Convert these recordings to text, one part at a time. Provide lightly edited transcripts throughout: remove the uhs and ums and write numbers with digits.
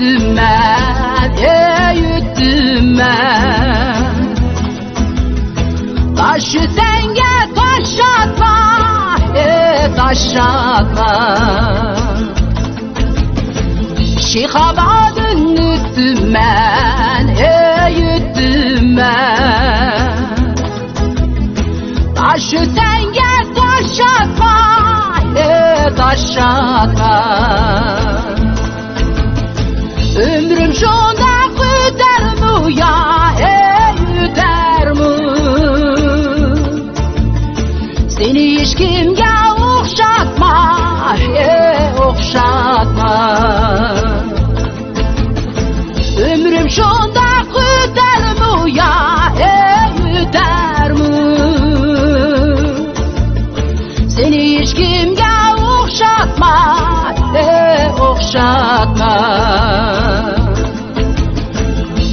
yuttum ben, yuttum ben. Taşı senge taş atma, taş atma. Şihabadın yuttum ben, yuttum ben. Taşı senge taş atma, taş atma. Ömrüm şunda gider mi ya, gider mi? Seni hiç kimge okşatma, okşatma. Ömrüm şunda gider mi ya, gider mi? Seni hiç kimge okşatma, okşatma.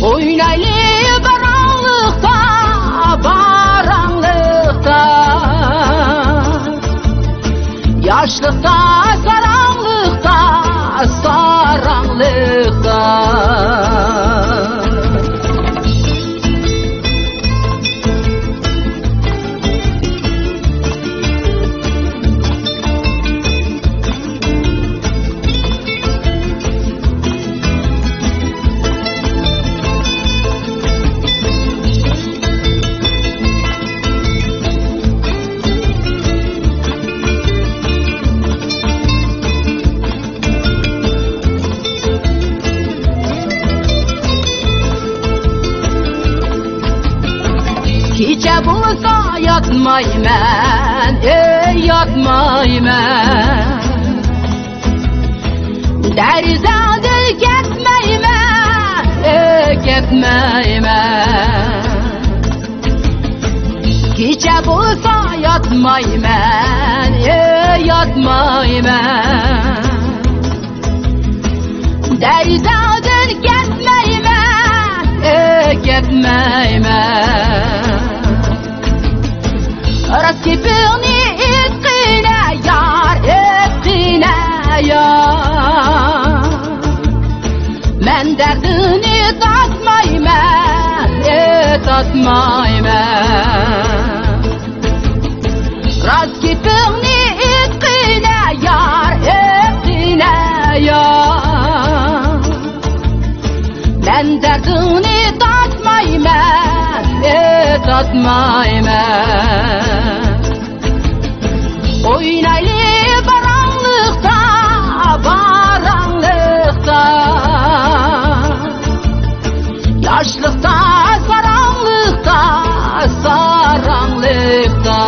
Oynaylı baranlıkta, baranlıkta. Yaşlıkta, saranlıkta, saranlıkta. Gece bulsa yatmayım ben, yatmayım ben. Derzadır gitmeyim ben, gitmeyim ben. Gece bulsa yatmayım ben, yatmayım ben. Derzadır gitmeyim ben, gitmeyim ben. Rakibini etqine yar, etqine yar. Men derdini tatmayman, tatmayman. Rakibini etqine yar, etqine yar. Men derdini tatmayman, tatmayman. Oynaylı baranlıkta, baranlıkta. Yaşlıkta, saranlıkta, saranlıkta.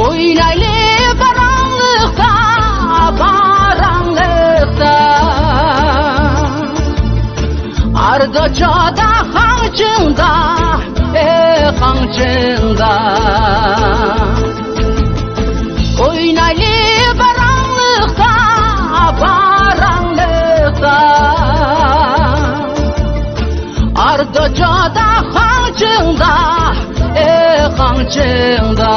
Oynaylı baranlıkta, baranlıkta. Ardıçada hancında, hancında. Oynaylı baranlıkta, baranlıkta. Ardıçada hancında, hancında.